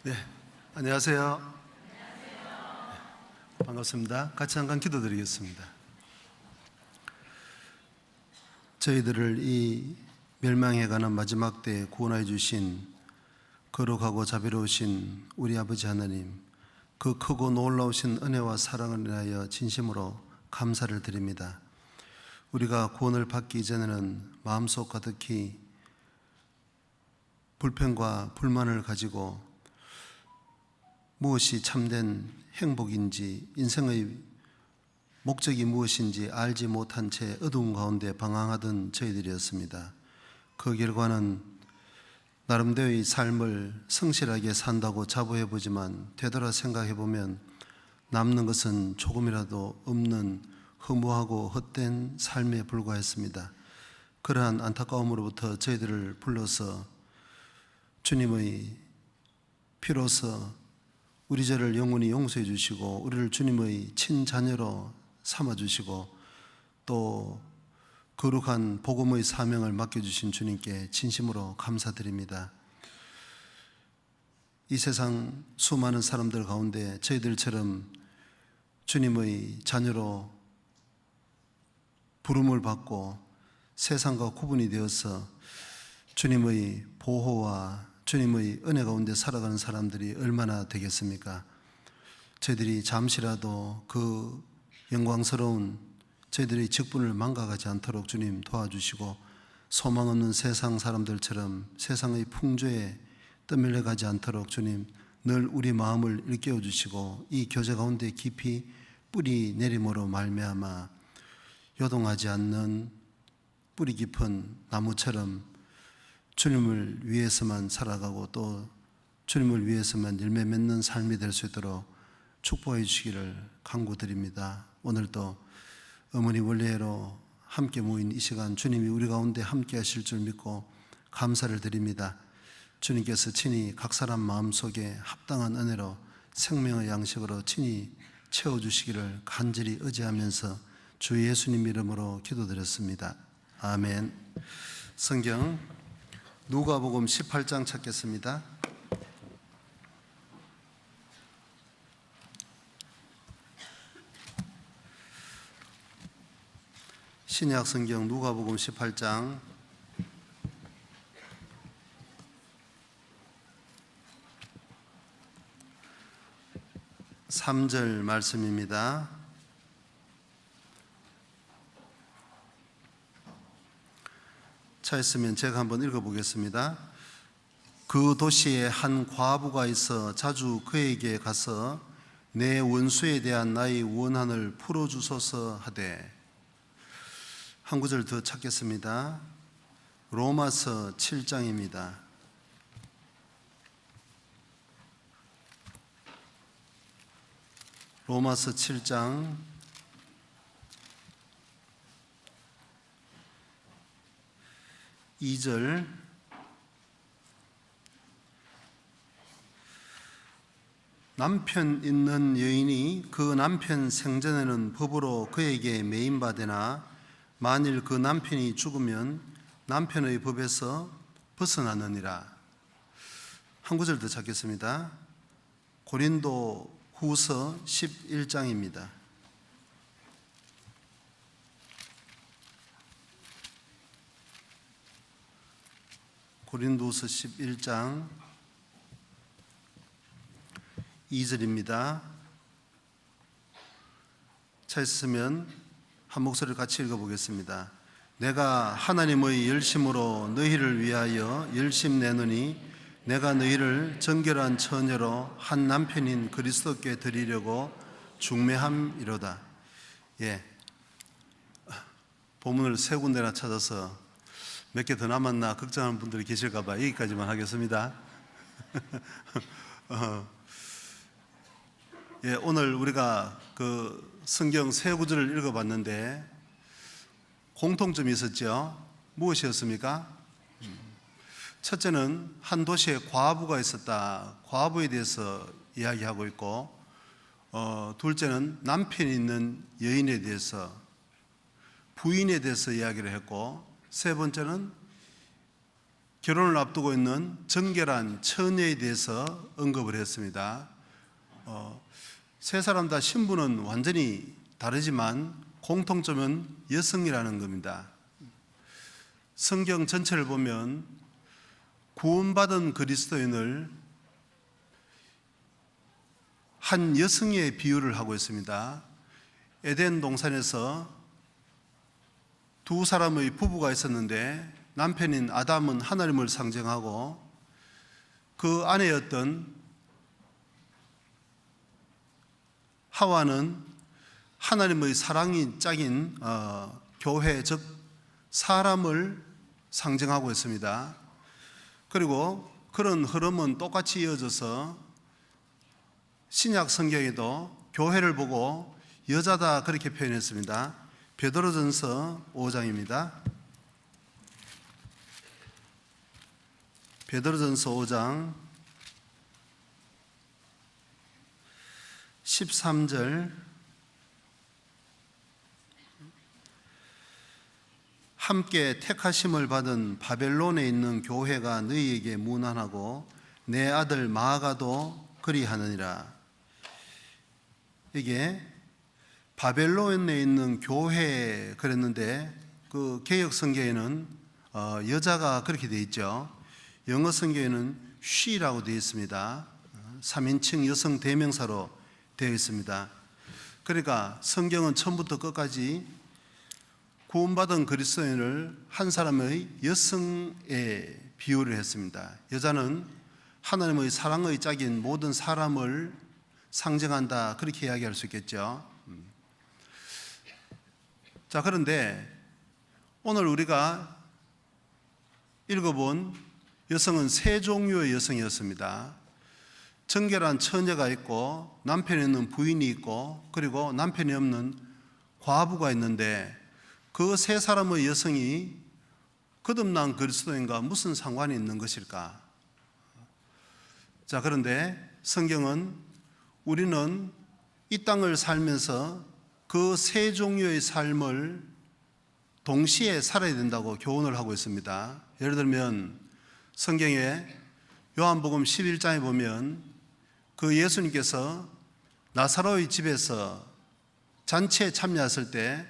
네, 안녕하세요. 반갑습니다. 같이 잠깐 기도드리겠습니다. 저희들을 이 멸망해가는 마지막 때에 구원하여 주신 거룩하고 자비로우신 우리 아버지 하나님, 그 크고 놀라우신 은혜와 사랑을 인하여 진심으로 감사를 드립니다. 우리가 구원을 받기 이전에는 마음속 가득히 불평과 불만을 가지고 무엇이 참된 행복인지, 인생의 목적이 무엇인지 알지 못한 채 어두운 가운데 방황하던 저희들이었습니다. 그 결과는 나름대로의 삶을 성실하게 산다고 자부해보지만 되돌아 생각해보면 남는 것은 조금이라도 없는 허무하고 헛된 삶에 불과했습니다. 그러한 안타까움으로부터 저희들을 불러서 주님의 피로서 우리 죄를 영원히 용서해 주시고 우리를 주님의 친자녀로 삼아주시고 또 거룩한 복음의 사명을 맡겨주신 주님께 진심으로 감사드립니다. 이 세상 수많은 사람들 가운데 저희들처럼 주님의 자녀로 부름을 받고 세상과 구분이 되어서 주님의 보호와 주님의 은혜 가운데 살아가는 사람들이 얼마나 되겠습니까? 저희들이 잠시라도 그 영광스러운 저희들의 직분을 망각하지 않도록 주님 도와주시고 소망 없는 세상 사람들처럼 세상의 풍조에 떠밀려 가지 않도록 주님 늘 우리 마음을 일깨워 주시고 이 교제 가운데 깊이 뿌리 내림으로 말미암아 요동하지 않는 뿌리 깊은 나무처럼 주님을 위해서만 살아가고 또 주님을 위해서만 열매 맺는 삶이 될 수 있도록 축복해 주시기를 간구드립니다. 오늘도 어머니 원례로 함께 모인 이 시간 주님이 우리 가운데 함께 하실 줄 믿고 감사를 드립니다. 주님께서 친히 각 사람 마음속에 합당한 은혜로 생명의 양식으로 친히 채워주시기를 간절히 의지하면서 주 예수님 이름으로 기도드렸습니다. 아멘. 성경 누가복음 18장 찾겠습니다. 신약 성경 누가복음 18장 3절 말씀입니다. 차있으면 제가 한번 읽어보겠습니다. 그 도시에 한 과부가 있어 자주 그에게 가서 내 원수에 대한 나의 원한을 풀어주소서 하되. 한 구절 더 찾겠습니다. 로마서 7장입니다. 로마서 7장 2절 남편 있는 여인이 그 남편 생전에는 법으로 그에게 매인받으나 만일 그 남편이 죽으면 남편의 법에서 벗어나느니라. 한 구절 더 찾겠습니다. 고린도 후서 11장입니다. 고린도서 11장 2절입니다. 찾으시면 한 목소리를 같이 읽어보겠습니다. 내가 하나님의 열심으로 너희를 위하여 열심 내노니 내가 너희를 정결한 처녀로 한 남편인 그리스도께 드리려고 중매함이로다. 본문을 세 군데나 찾아서 몇 개 더 남았나 걱정하는 분들이 계실까 봐 여기까지만 하겠습니다. 오늘 우리가 그 성경 세 구절을 읽어봤는데 공통점이 있었죠. 무엇이었습니까? 첫째는 한 도시에 과부가 있었다. 과부에 대해서 이야기하고 있고, 둘째는 남편이 있는 여인에 대해서, 부인에 대해서 이야기를 했고, 세 번째는 결혼을 앞두고 있는 정결한 처녀에 대해서 언급을 했습니다. 세 사람 다 신분은 완전히 다르지만 공통점은 여성이라는 겁니다. 성경 전체를 보면 구원받은 그리스도인을 한 여성의 비유를 하고 있습니다. 에덴 동산에서 두 사람의 부부가 있었는데 남편인 아담은 하나님을 상징하고 그 아내였던 하와는 하나님의 사랑이 짝인 교회, 즉 사람을 상징하고 있습니다. 그리고 그런 흐름은 똑같이 이어져서 신약 성경에도 교회를 보고 여자다 그렇게 표현했습니다. 베드로전서 5장입니다. 베드로전서 5장 13절 함께 택하심을 받은 바벨론에 있는 교회가 너희에게 문안하고 내 아들 마아가도 그리하느니라. 이게 바벨론에 있는 교회 그랬는데 그 개역 성경에는 여자가 그렇게 되어 있죠. 영어 성경에는 she라고 되어 있습니다. 3인칭 여성 대명사로 되어 있습니다. 그러니까 성경은 처음부터 끝까지 구원받은 그리스도인을 한 사람의 여성에 비유를 했습니다. 여자는 하나님의 사랑의 짝인 모든 사람을 상징한다 그렇게 이야기할 수 있겠죠. 자, 그런데 오늘 우리가 읽어본 여성은 세 종류의 여성이었습니다. 정결한 처녀가 있고 남편이 있는 부인이 있고 그리고 남편이 없는 과부가 있는데 그 세 사람의 여성이 거듭난 그리스도인과 무슨 상관이 있는 것일까? 자, 그런데 성경은 우리는 이 땅을 살면서 그 세 종류의 삶을 동시에 살아야 된다고 교훈을 하고 있습니다. 예를 들면 성경에 요한복음 11장에 보면 그 예수님께서 나사로의 집에서 잔치에 참여했을 때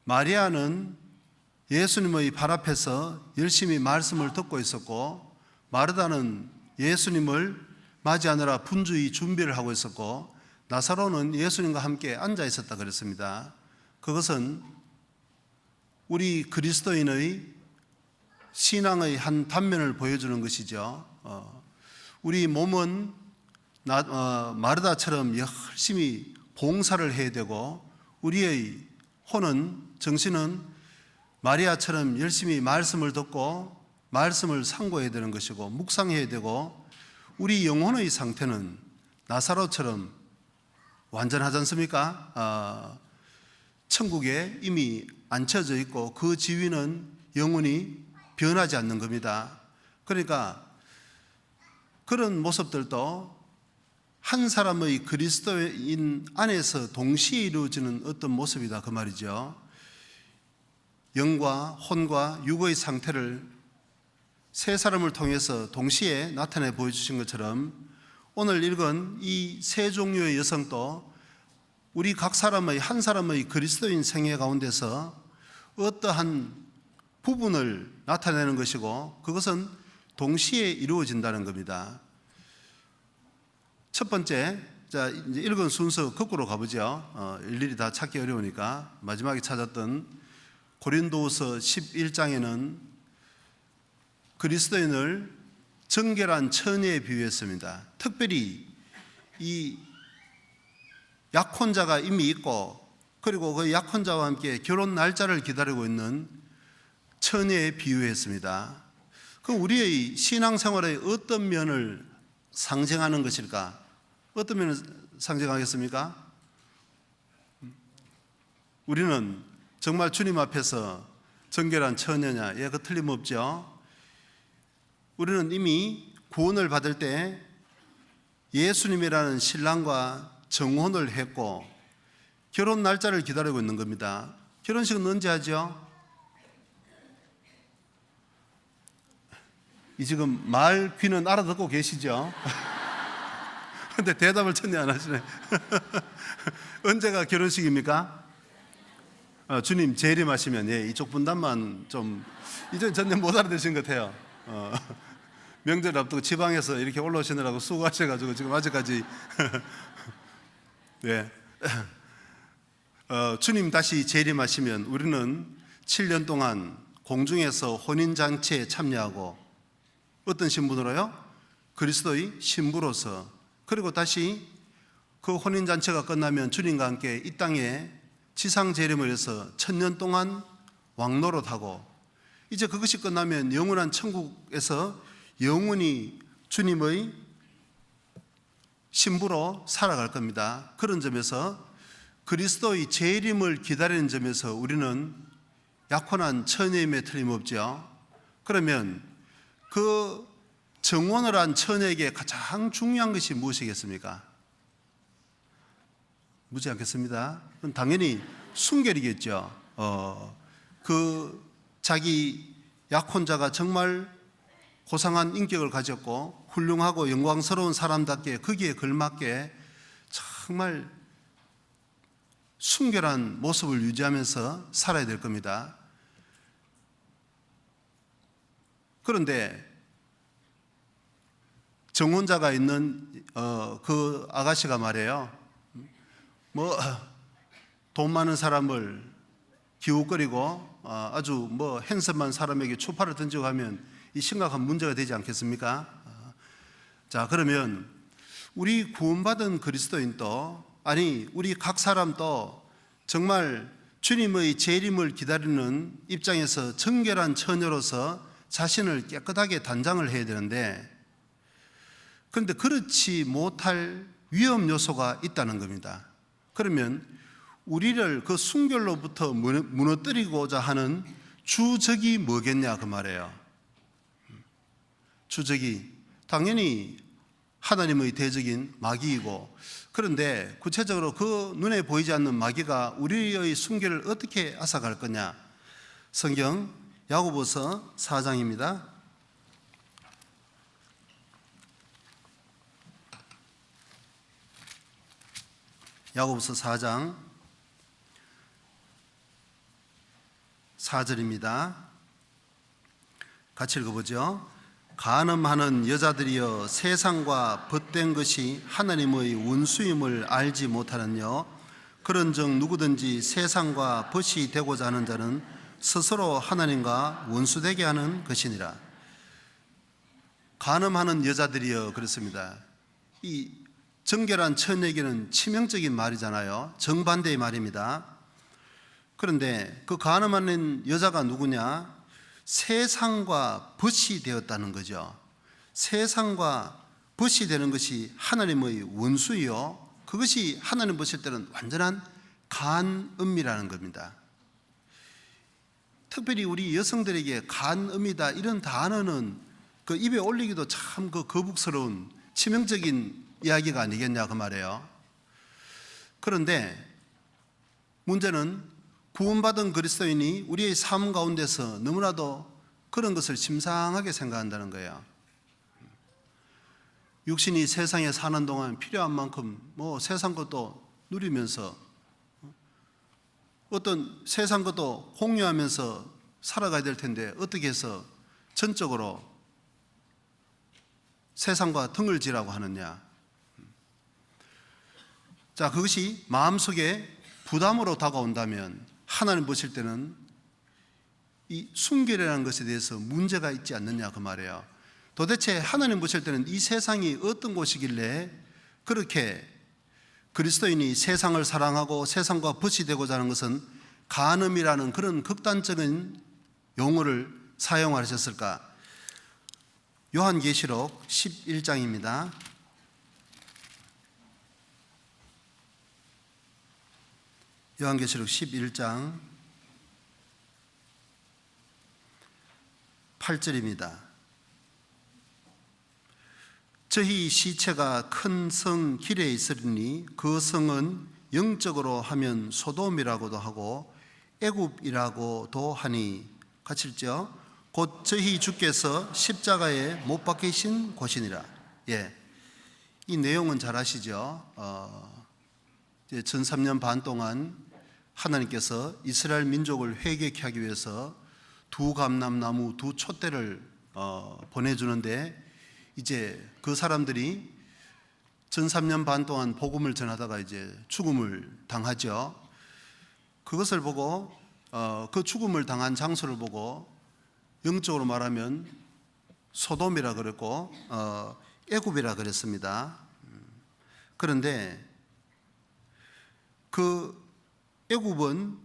마리아는 예수님의 발 앞에서 열심히 말씀을 듣고 있었고 마르다는 예수님을 맞이하느라 분주히 준비를 하고 있었고 나사로는 예수님과 함께 앉아 있었다 그랬습니다. 그것은 우리 그리스도인의 신앙의 한 단면을 보여주는 것이죠. 우리 몸은 마르다처럼 열심히 봉사를 해야 되고 우리의 혼은 정신은 마리아처럼 열심히 말씀을 듣고 말씀을 상고해야 되는 것이고 묵상해야 되고 우리 영혼의 상태는 나사로처럼 완전하지 않습니까? 천국에 이미 앉혀져 있고 그 지위는 영원히 변하지 않는 겁니다. 그러니까 그런 모습들도 한 사람의 그리스도인 안에서 동시에 이루어지는 어떤 모습이다 그 말이죠. 영과 혼과 육의 상태를 세 사람을 통해서 동시에 나타내 보여주신 것처럼 오늘 읽은 이 세 종류의 여성도 우리 각 사람의 한 사람의 그리스도인 생애 가운데서 어떠한 부분을 나타내는 것이고 그것은 동시에 이루어진다는 겁니다. 첫 번째, 자 이제 읽은 순서 거꾸로 가보죠. 일일이 다 찾기 어려우니까 마지막에 찾았던 고린도후서 11장에는 그리스도인을 정결한 처녀에 비유했습니다. 특별히 이 약혼자가 이미 있고 그리고 그 약혼자와 함께 결혼 날짜를 기다리고 있는 처녀에 비유했습니다. 그럼 우리의 신앙생활의 어떤 면을 상징하는 것일까? 어떤 면을 상징하겠습니까? 우리는 정말 주님 앞에서 정결한 처녀냐? 예, 그 틀림없죠. 우리는 이미 구원을 받을 때 예수님이라는 신랑과 정혼을 했고 결혼 날짜를 기다리고 있는 겁니다. 결혼식은 언제 하죠? 이 지금 말 귀는 알아듣고 계시죠? 근데 대답을 전혀 안 하시네. 언제가 결혼식입니까? 주님 재림하시면, 예, 이쪽 분단만 좀 이제 전혀 못 알아듣으신 것 같아요. 명절 앞두고 지방에서 이렇게 올라오시느라고 수고하셔가지고 지금 아직까지 네. 주님 다시 재림하시면 우리는 7년 동안 공중에서 혼인잔치에 참여하고 어떤 신분으로요? 그리스도의 신부로서, 그리고 다시 그 혼인잔치가 끝나면 주님과 함께 이 땅에 지상 재림을 해서 1000년 동안 왕노릇하고, 이제 그것이 끝나면 영원한 천국에서 영원히 주님의 신부로 살아갈 겁니다. 그런 점에서 그리스도의 재림을 기다리는 점에서 우리는 약혼한 처녀임에 틀림없죠. 그러면 그 정혼을 한 처녀에게 가장 중요한 것이 무엇이겠습니까? 묻지 않겠습니다. 그건 당연히 순결이겠죠. 그 자기 약혼자가 정말 고상한 인격을 가졌고 훌륭하고 영광스러운 사람답게 거기에 걸맞게 정말 순결한 모습을 유지하면서 살아야 될 겁니다. 그런데 정혼자가 있는 그 아가씨가 말이에요, 돈 많은 사람을 기웃거리고 아주 핸섬한 사람에게 초파를 던지고 하면 이 심각한 문제가 되지 않겠습니까? 자, 그러면 우리 구원받은 그리스도인도, 아니 우리 각 사람도 정말 주님의 재림을 기다리는 입장에서 정결한 처녀로서 자신을 깨끗하게 단장을 해야 되는데, 그런데 그렇지 못할 위험 요소가 있다는 겁니다. 그러면 우리를 그 순결로부터 무너뜨리고자 하는 주적이 뭐겠냐 그 말이에요. 주적이 당연히 하나님의 대적인 마귀이고, 그런데 구체적으로 그 눈에 보이지 않는 마귀가 우리의 순결을 어떻게 앗아갈 거냐. 성경 야고보서 4장입니다. 야고보서 4장 4절입니다. 같이 읽어보죠. 간음하는 여자들이여, 세상과 벗된 것이 하나님의 원수임을 알지 못하느뇨. 그런즉 누구든지 세상과 벗이 되고자 하는 자는 스스로 하나님과 원수되게 하는 것이니라. 간음하는 여자들이여 그랬습니다. 이 정결한 처녀에게는 치명적인 말이잖아요. 정반대의 말입니다. 그런데 그 간음하는 여자가 누구냐? 세상과 벗이 되었다는 거죠. 세상과 벗이 되는 것이 하나님의 원수요, 그것이 하나님 보실 때는 완전한 간음이라는 겁니다. 특별히 우리 여성들에게 간음이다 이런 단어는 그 입에 올리기도 참 그 거북스러운 치명적인 이야기가 아니겠냐 그 말이에요. 그런데 문제는 구원받은 그리스도인이 우리의 삶 가운데서 너무나도 그런 것을 심상하게 생각한다는 거예요. 육신이 세상에 사는 동안 필요한 만큼 세상 것도 누리면서 어떤 세상 것도 공유하면서 살아가야 될 텐데 어떻게 해서 전적으로 세상과 등을 지라고 하느냐. 자, 그것이 마음속에 부담으로 다가온다면 하나님 보실 때는 이 순결이라는 것에 대해서 문제가 있지 않느냐 그 말이에요. 도대체 하나님 보실 때는 이 세상이 어떤 곳이길래 그렇게 그리스도인이 세상을 사랑하고 세상과 벗이 되고자 하는 것은 간음이라는 그런 극단적인 용어를 사용하셨을까? 요한계시록 11장입니다. 요한계시록 11장 8절입니다. 저희 시체가 큰 성 길에 있으리니 그 성은 영적으로 하면 소돔이라고도 하고 애굽이라고도 하니, 같이 읽죠. 곧 저희 주께서 십자가에 못 박히신 곳이니라. 예, 이 내용은 잘 아시죠? 이제 전 3년 반 동안 하나님께서 이스라엘 민족을 회개케 하기 위해서 두 감람나무, 두 촛대를 보내주는데, 이제 그 사람들이 전 3년 반 동안 복음을 전하다가 이제 죽음을 당하죠. 그것을 보고 그 죽음을 당한 장소를 보고 영적으로 말하면 소돔이라 그랬고 애굽이라 그랬습니다. 그런데 그 애굽은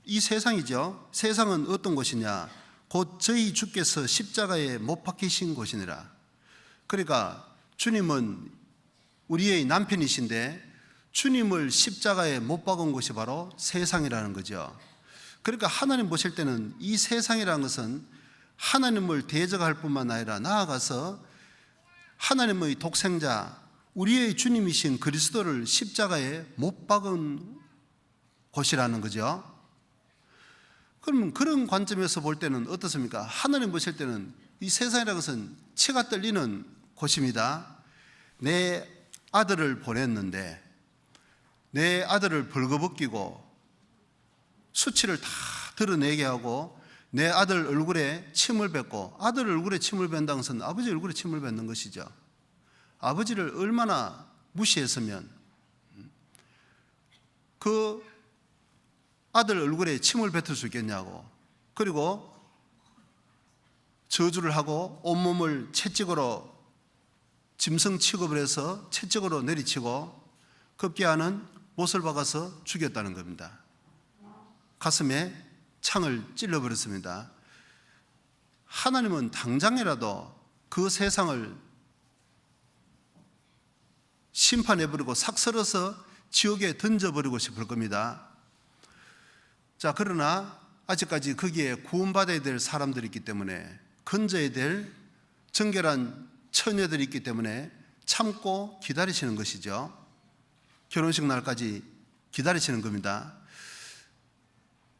이 세상이죠. 세상은 어떤 곳이냐? 곧 저희 주께서 십자가에 못 박히신 곳이니라. 그러니까 주님은 우리의 남편이신데 주님을 십자가에 못 박은 곳이 바로 세상이라는 거죠. 그러니까 하나님 보실 때는 이 세상이라는 것은 하나님을 대적할 뿐만 아니라 나아가서 하나님의 독생자, 우리의 주님이신 그리스도를 십자가에 못 박은 곳이라는 거죠. 그러면 그런 관점에서 볼 때는 어떻습니까? 하나님 보실 때는 이 세상이라는 것은 치가 떨리는 곳입니다. 내 아들을 보냈는데 내 아들을 벌거벗기고 수치를 다 드러내게 하고 내 아들 얼굴에 침을 뱉고, 아들 얼굴에 침을 뱉는다는 것은 아버지 얼굴에 침을 뱉는 것이죠. 아버지를 얼마나 무시했으면 그 아들 얼굴에 침을 뱉을 수 있겠냐고. 그리고 저주를 하고 온몸을 채찍으로 짐승 취급을 해서 채찍으로 내리치고 급기야는 못을 박아서 죽였다는 겁니다. 가슴에 창을 찔러버렸습니다. 하나님은 당장이라도 그 세상을 심판해버리고 삭설어서 지옥에 던져버리고 싶을 겁니다. 자, 그러나 아직까지 거기에 구원받아야 될 사람들이 있기 때문에, 건져야 될 정결한 처녀들이 있기 때문에 참고 기다리시는 것이죠. 결혼식 날까지 기다리시는 겁니다.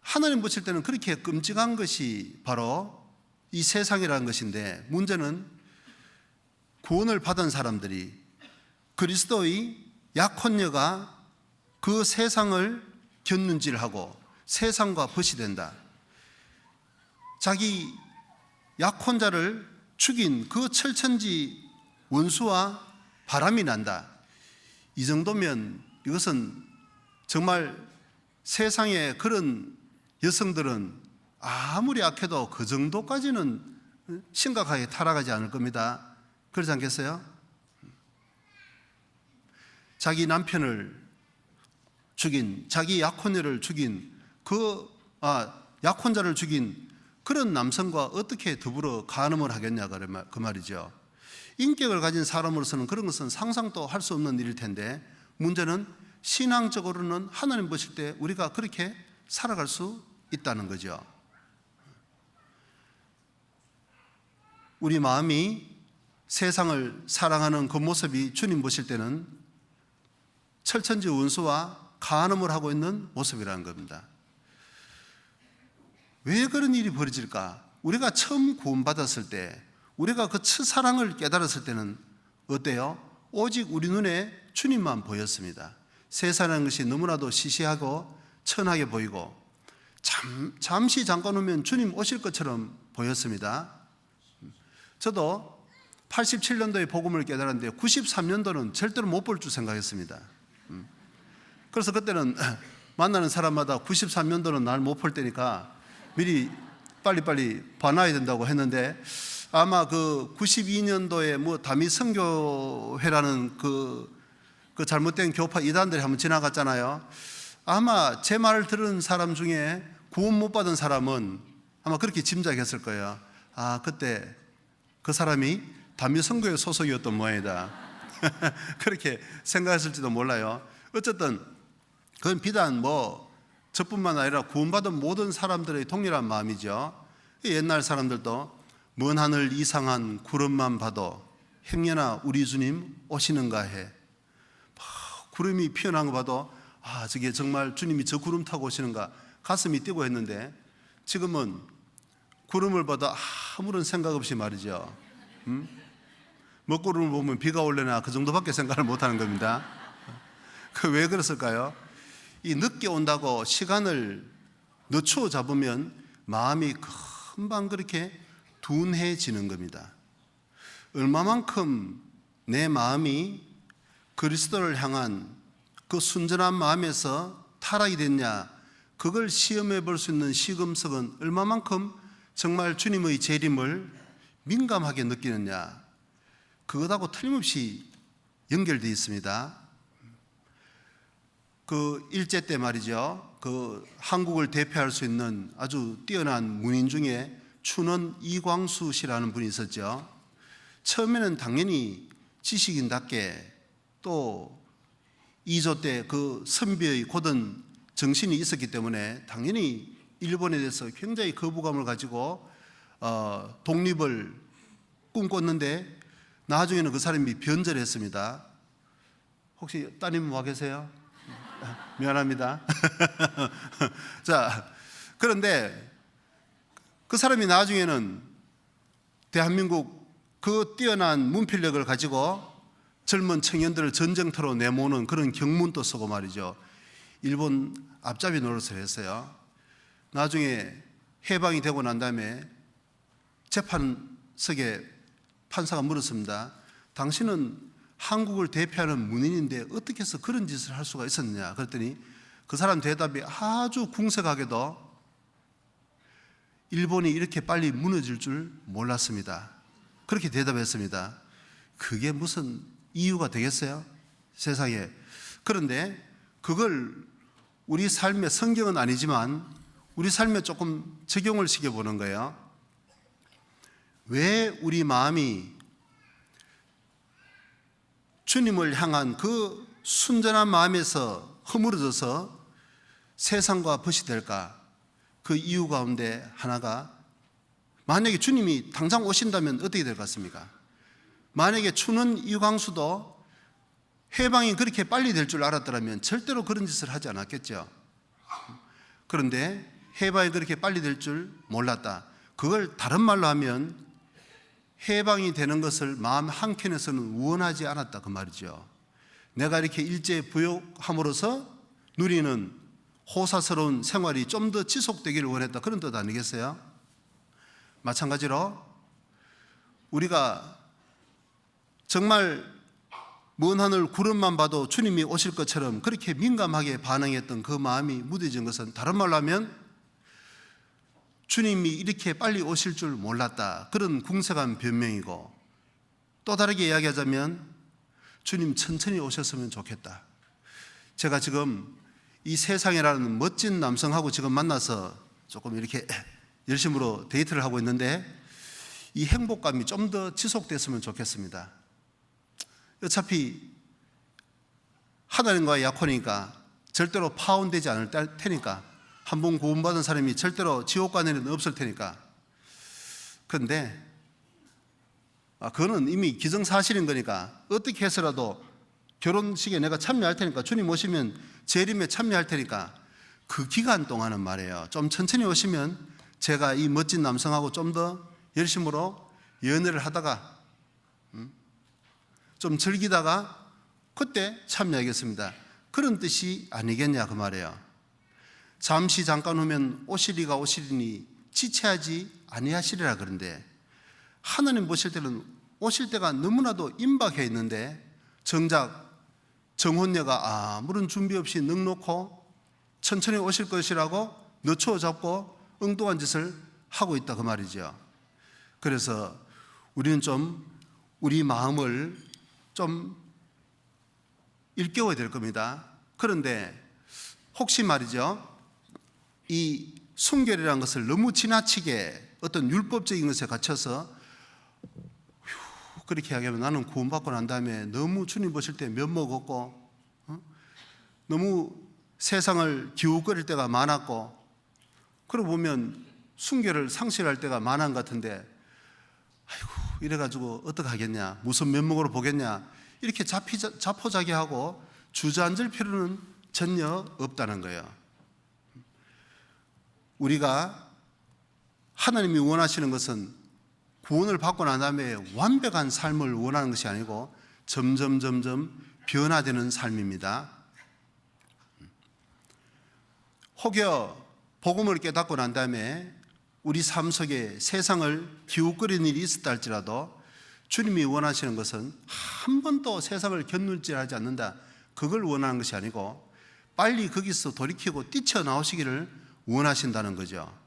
하나님 보실 때는 그렇게 끔찍한 것이 바로 이 세상이라는 것인데, 문제는 구원을 받은 사람들이, 그리스도의 약혼녀가 그 세상을 견눈질하고 세상과 벗이 된다. 자기 약혼자를 죽인 그 철천지 원수와 바람이 난다. 이 정도면 이것은 정말 세상에 그런 여성들은 아무리 악해도 그 정도까지는 심각하게 타락하지 않을 겁니다. 그렇지 않겠어요? 자기 남편을 죽인, 자기 약혼녀를 죽인 약혼자를 죽인 그런 남성과 어떻게 더불어 간음을 하겠냐 그 말이죠. 인격을 가진 사람으로서는 그런 것은 상상도 할 수 없는 일일 텐데, 문제는 신앙적으로는 하나님 보실 때 우리가 그렇게 살아갈 수 있다는 거죠. 우리 마음이 세상을 사랑하는 그 모습이 주님 보실 때는 철천지 원수와 간음을 하고 있는 모습이라는 겁니다. 왜 그런 일이 벌어질까? 우리가 처음 구원받았을 때, 우리가 그 첫사랑을 깨달았을 때는 어때요? 오직 우리 눈에 주님만 보였습니다. 세상이라는 것이 너무나도 시시하고 천하게 보이고 잠시 잠깐 오면 주님 오실 것처럼 보였습니다. 저도 87년도에 복음을 깨달았는데 93년도는 절대로 못 볼 줄 생각했습니다. 그래서 그때는 만나는 사람마다 93년도는 날 못 볼 때니까 미리 빨리빨리 봐놔야 된다고 했는데, 아마 그 92년도에 뭐 다미 선교회라는 그 잘못된 교파 이단들이 한번 지나갔잖아요. 아마 제 말을 들은 사람 중에 구원 못 받은 사람은 아마 그렇게 짐작했을 거예요. 아, 그때 그 사람이 다미 선교회 소속이었던 모양이다. 그렇게 생각했을지도 몰라요. 어쨌든 그건 비단 저뿐만 아니라 구원받은 모든 사람들의 동일한 마음이죠. 옛날 사람들도 먼 하늘 이상한 구름만 봐도 행여나 우리 주님 오시는가 해. 구름이 피어난 거 봐도 저게 정말 주님이 저 구름 타고 오시는가 가슴이 뛰고 했는데, 지금은 구름을 봐도 아무런 생각 없이 말이죠. 먹구름을 보면 비가 올려나 그 정도밖에 생각을 못하는 겁니다. 왜 그랬을까요? 이 늦게 온다고 시간을 늦추어 잡으면 마음이 금방 그렇게 둔해지는 겁니다. 얼마만큼 내 마음이 그리스도를 향한 그 순전한 마음에서 타락이 됐냐, 그걸 시험해 볼 수 있는 시금석은 얼마만큼 정말 주님의 재림을 민감하게 느끼느냐, 그것하고 틀림없이 연결되어 있습니다. 그 일제 때 말이죠, 그 한국을 대표할 수 있는 아주 뛰어난 문인 중에 춘원 이광수 씨라는 분이 있었죠. 처음에는 당연히 지식인답게 또 2조 때 그 선비의 고든 정신이 있었기 때문에 당연히 일본에 대해서 굉장히 거부감을 가지고 독립을 꿈꿨는데 나중에는 그 사람이 변절했습니다. 혹시 따님 와 계세요? 미안합니다. 자, 그런데 그 사람이 나중에는 대한민국 그 뛰어난 문필력을 가지고 젊은 청년들을 전쟁터로 내모는 그런 경문도 쓰고 말이죠. 일본 앞잡이 노릇을 했어요. 나중에 해방이 되고 난 다음에 재판석에 판사가 물었습니다. 당신은 한국을 대표하는 문인인데 어떻게 해서 그런 짓을 할 수가 있었느냐. 그랬더니 그 사람 대답이 아주 궁색하게도 일본이 이렇게 빨리 무너질 줄 몰랐습니다. 그렇게 대답했습니다. 그게 무슨 이유가 되겠어요? 세상에. 그런데 그걸 우리 삶의, 성경은 아니지만 우리 삶에 조금 적용을 시켜보는 거예요. 왜 우리 마음이 주님을 향한 그 순전한 마음에서 허물어져서 세상과 벗이 될까? 그 이유 가운데 하나가, 만약에 주님이 당장 오신다면 어떻게 될 것 같습니까? 만약에 춘원 이광수도 해방이 그렇게 빨리 될 줄 알았더라면 절대로 그런 짓을 하지 않았겠죠. 그런데 해방이 그렇게 빨리 될 줄 몰랐다. 그걸 다른 말로 하면 해방이 되는 것을 마음 한켠에서는 원하지 않았다, 그 말이죠. 내가 이렇게 일제 부역함으로써 누리는 호사스러운 생활이 좀 더 지속되기를 원했다, 그런 뜻 아니겠어요? 마찬가지로 우리가 정말 먼 하늘 구름만 봐도 주님이 오실 것처럼 그렇게 민감하게 반응했던 그 마음이 무뎌진 것은 다른 말로 하면 주님이 이렇게 빨리 오실 줄 몰랐다, 그런 궁색한 변명이고, 또 다르게 이야기하자면 주님 천천히 오셨으면 좋겠다. 제가 지금 이 세상이라는 멋진 남성하고 지금 만나서 조금 이렇게 열심으로 데이트를 하고 있는데 이 행복감이 좀 더 지속됐으면 좋겠습니다. 어차피 하나님과의 약혼이니까 절대로 파혼되지 않을 테니까, 한 번 구원받은 사람이 절대로 지옥 가는 일은 없을 테니까. 그런데 그거는 이미 기정사실인 거니까 어떻게 해서라도 결혼식에 내가 참여할 테니까, 주님 오시면 재림에 참여할 테니까 그 기간 동안은 말이에요, 좀 천천히 오시면 제가 이 멋진 남성하고 좀 더 열심으로 연애를 하다가 좀 즐기다가 그때 참여하겠습니다, 그런 뜻이 아니겠냐 그 말이에요. 잠시 잠깐 후면 오시리가 오시리니 지체하지 아니하시리라. 그런데 하나님 보실 때는 오실 때가 너무나도 임박해 있는데 정작 정혼녀가 아무런 준비 없이 넉놓고 천천히 오실 것이라고 늦춰 잡고 엉뚱한 짓을 하고 있다 그 말이죠. 그래서 우리는 좀 우리 마음을 좀 일깨워야 될 겁니다. 그런데 혹시 말이죠, 이 순결이라는 것을 너무 지나치게 어떤 율법적인 것에 갇혀서 그렇게 이야기하면 나는 구원받고 난 다음에 너무 주님 보실 때 면목 없고 너무 세상을 기웃거릴 때가 많았고, 그러고 보면 순결을 상실할 때가 많은 것 같은데, 아이고 이래가지고 어떡하겠냐, 무슨 면목으로 보겠냐, 이렇게 자포자기하고 주저앉을 필요는 전혀 없다는 거예요. 우리가 하나님이 원하시는 것은 구원을 받고 난 다음에 완벽한 삶을 원하는 것이 아니고 점점 변화되는 삶입니다. 혹여 복음을 깨닫고 난 다음에 우리 삶 속에 세상을 기웃거리는 일이 있었다 할지라도 주님이 원하시는 것은 한 번도 세상을 견눈질하지 않는다, 그걸 원하는 것이 아니고 빨리 거기서 돌이키고 뛰쳐나오시기를 원하신다는 거죠.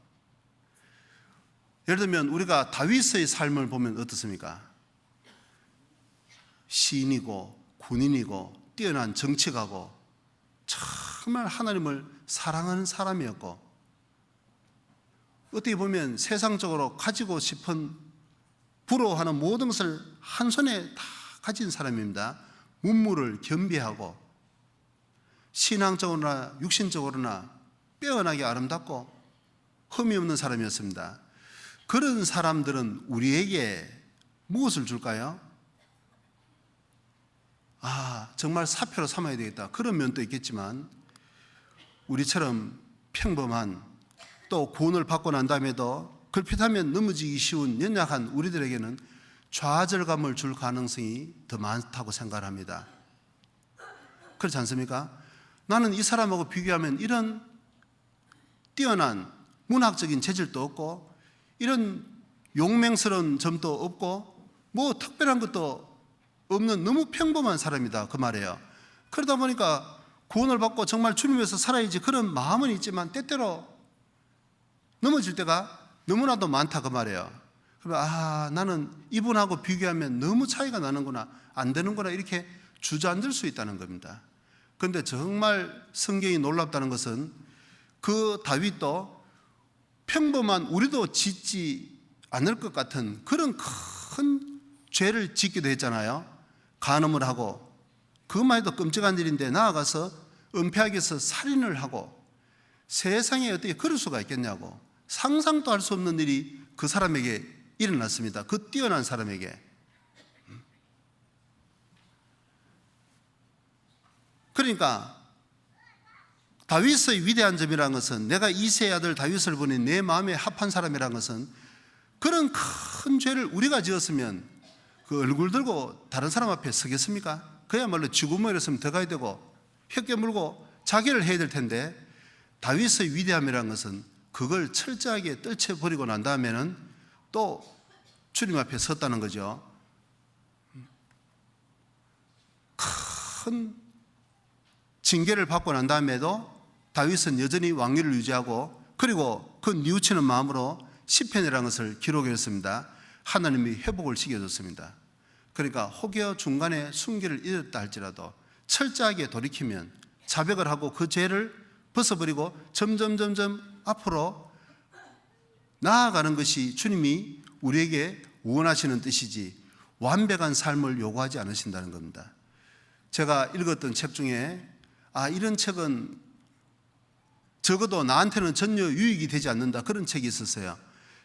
예를 들면 우리가 다윗의 삶을 보면 어떻습니까? 시인이고 군인이고 뛰어난 정치가고 정말 하나님을 사랑하는 사람이었고, 어떻게 보면 세상적으로 가지고 싶은 부러워하는 모든 것을 한 손에 다 가진 사람입니다. 문무를 겸비하고 신앙적으로나 육신적으로나 빼어나게 아름답고 흠이 없는 사람이었습니다. 그런 사람들은 우리에게 무엇을 줄까요? 정말 사표로 삼아야 되겠다, 그런 면도 있겠지만, 우리처럼 평범한, 또 구원을 받고 난 다음에도 걸핏하면 넘어지기 쉬운 연약한 우리들에게는 좌절감을 줄 가능성이 더 많다고 생각합니다. 그렇지 않습니까? 나는 이 사람하고 비교하면 이런 뛰어난 문학적인 재질도 없고 이런 용맹스러운 점도 없고 뭐 특별한 것도 없는 너무 평범한 사람이다, 그 말이에요. 그러다 보니까 구원을 받고 정말 주님 위해서 살아야지 그런 마음은 있지만 때때로 넘어질 때가 너무나도 많다, 그 말이에요. 그러면 나는 이분하고 비교하면 너무 차이가 나는구나, 안 되는구나, 이렇게 주저앉을 수 있다는 겁니다. 그런데 정말 성경이 놀랍다는 것은 그 다윗도 평범한, 우리도 짓지 않을 것 같은 그런 큰 죄를 짓기도 했잖아요. 간음을 하고, 그것만 해도 끔찍한 일인데 나아가서 은폐하기 위해서 살인을 하고, 세상에 어떻게 그럴 수가 있겠냐고, 상상도 할 수 없는 일이 그 사람에게 일어났습니다. 그 뛰어난 사람에게. 그러니까 다윗의 위대한 점이라는 것은, 내가 이새의 아들 다윗을 보니 내 마음에 합한 사람이라는 것은, 그런 큰 죄를 우리가 지었으면 그 얼굴 들고 다른 사람 앞에 서겠습니까? 그야말로 쥐구멍이었으면 더 가야 되고 혀 깨물고 자기를 해야 될 텐데, 다윗의 위대함이라는 것은 그걸 철저하게 떨쳐버리고 난 다음에는 또 주님 앞에 섰다는 거죠. 큰 징계를 받고 난 다음에도 다윗은 여전히 왕위를 유지하고, 그리고 그 뉘우치는 마음으로 시편이라는 것을 기록했습니다. 하나님이 회복을 시켜줬습니다. 그러니까 혹여 중간에 순결을 잃었다 할지라도 철저하게 돌이키면, 자백을 하고 그 죄를 벗어버리고 점점 앞으로 나아가는 것이 주님이 우리에게 원하시는 뜻이지 완벽한 삶을 요구하지 않으신다는 겁니다. 제가 읽었던 책 중에 이런 책은 적어도 나한테는 전혀 유익이 되지 않는다, 그런 책이 있었어요.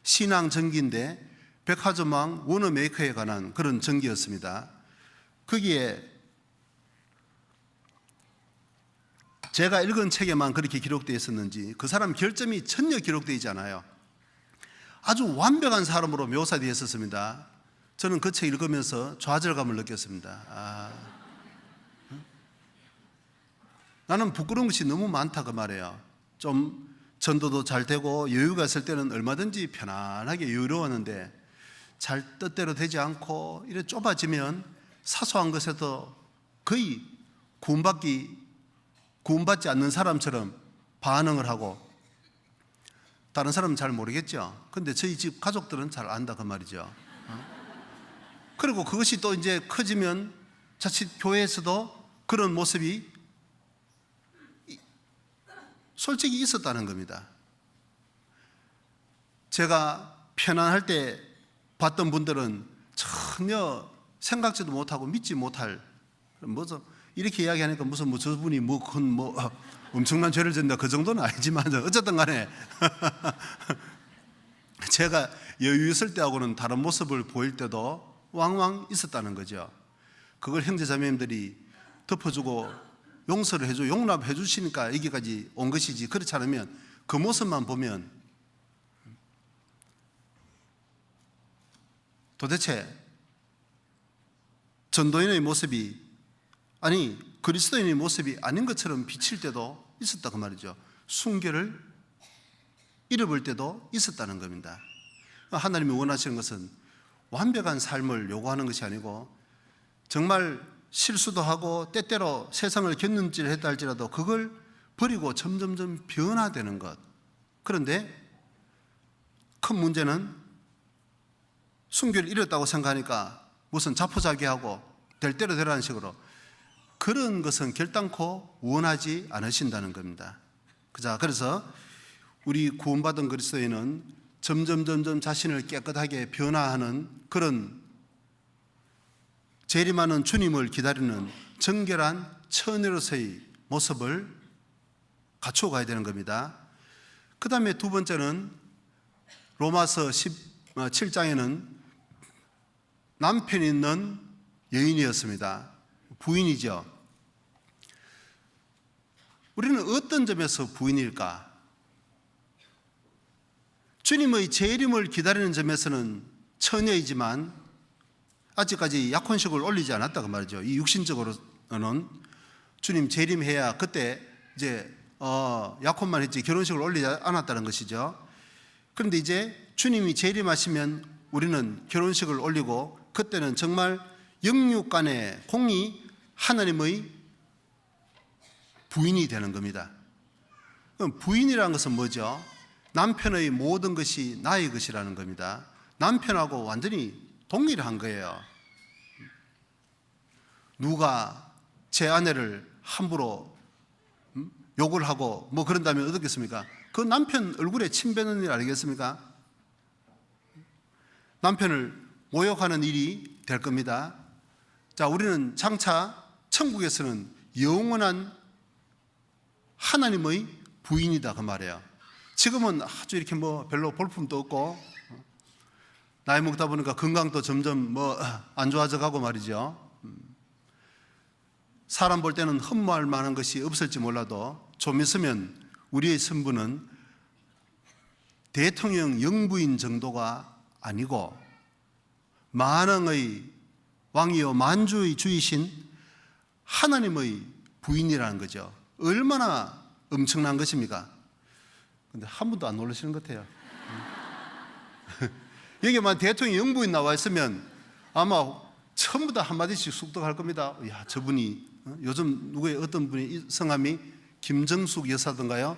신앙 전기인데 백화점왕 워너메이커에 관한 그런 전기였습니다. 거기에 제가 읽은 책에만 그렇게 기록되어 있었는지 그 사람 결점이 전혀 기록되지 않아요. 아주 완벽한 사람으로 묘사되어 있었습니다. 저는 그 책 읽으면서 좌절감을 느꼈습니다. 나는 부끄러운 것이 너무 많다, 그 말이에요. 좀 전도도 잘 되고 여유가 있을 때는 얼마든지 편안하게 여유로웠는데, 잘 뜻대로 되지 않고 이렇게 좁아지면 사소한 것에도 거의 구원받지 않는 사람처럼 반응을 하고, 다른 사람은 잘 모르겠죠. 근데 저희 집 가족들은 잘 안다, 그 말이죠. 그리고 그것이 또 이제 커지면 자칫 교회에서도 그런 모습이 솔직히 있었다는 겁니다. 제가 편안할 때 봤던 분들은 전혀 생각지도 못하고 믿지 못할, 이렇게 이야기하니까 무슨 저분이 엄청난 죄를 짓는다, 그 정도는 아니지만 어쨌든 간에 제가 여유 있을 때하고는 다른 모습을 보일 때도 왕왕 있었다는 거죠. 그걸 형제자매님들이 덮어주고 용서를 해주고 용납해 주시니까 여기까지 온 것이지, 그렇지 않으면 그 모습만 보면 도대체 전도인의 모습이 그리스도인의 모습이 아닌 것처럼 비칠 때도 있었다 그 말이죠. 순결을 잃어볼 때도 있었다는 겁니다. 하나님이 원하시는 것은 완벽한 삶을 요구하는 것이 아니고 정말 실수도 하고 때때로 세상을 곁눈질했다 할지라도 그걸 버리고 점점점 변화되는 것. 그런데 큰 문제는 순결을 잃었다고 생각하니까 무슨 자포자기하고 될 대로 되라는 식으로 그런 것은 결단코 원하지 않으신다는 겁니다. 그래서 우리 구원받은 그리스도인은 점점 자신을 깨끗하게 변화하는 그런 재림하는 주님을 기다리는 정결한 처녀로서의 모습을 갖추어 가야 되는 겁니다. 그 다음에 두 번째는 로마서 17장에는 남편이 있는 여인이었습니다. 부인이죠. 우리는 어떤 점에서 부인일까? 주님의 재림을 기다리는 점에서는 처녀이지만 아직까지 약혼식을 올리지 않았다 그 말이죠. 이 육신적으로는 주님 재림해야 그때 이제 약혼만 했지 결혼식을 올리지 않았다는 것이죠. 그런데 이제 주님이 재림하시면 우리는 결혼식을 올리고 그때는 정말 영육 간의 공이 하나님의 부인이 되는 겁니다. 그럼 부인이라는 것은 뭐죠? 남편의 모든 것이 나의 것이라는 겁니다. 남편하고 완전히 동일한 거예요. 누가 제 아내를 함부로 욕을 하고 뭐 그런다면 어떻겠습니까? 그 남편 얼굴에 침 뱉는 일 아니겠습니까? 남편을 모욕하는 일이 될 겁니다. 자, 우리는 장차 천국에서는 영원한 하나님의 부인이다 그 말이에요. 지금은 아주 이렇게 뭐 별로 볼품도 없고 나이 먹다 보니까 건강도 점점 뭐 안 좋아져 가고 말이죠. 사람 볼 때는 흠모할 만한 것이 없을지 몰라도 좀 있으면 우리의 신분은 대통령 영부인 정도가 아니고 만왕의 왕이요 만주의 주이신 하나님의 부인이라는 거죠. 얼마나 엄청난 것입니까? 근데 한 분도 안 놀라시는 것 같아요. 여기만 대통령 영부인 나와 있으면 아마 전부 다 한마디씩 쑥덕할 겁니다. 야, 저분이 요즘 누구의 어떤 분이 성함이 김정숙 여사던가요?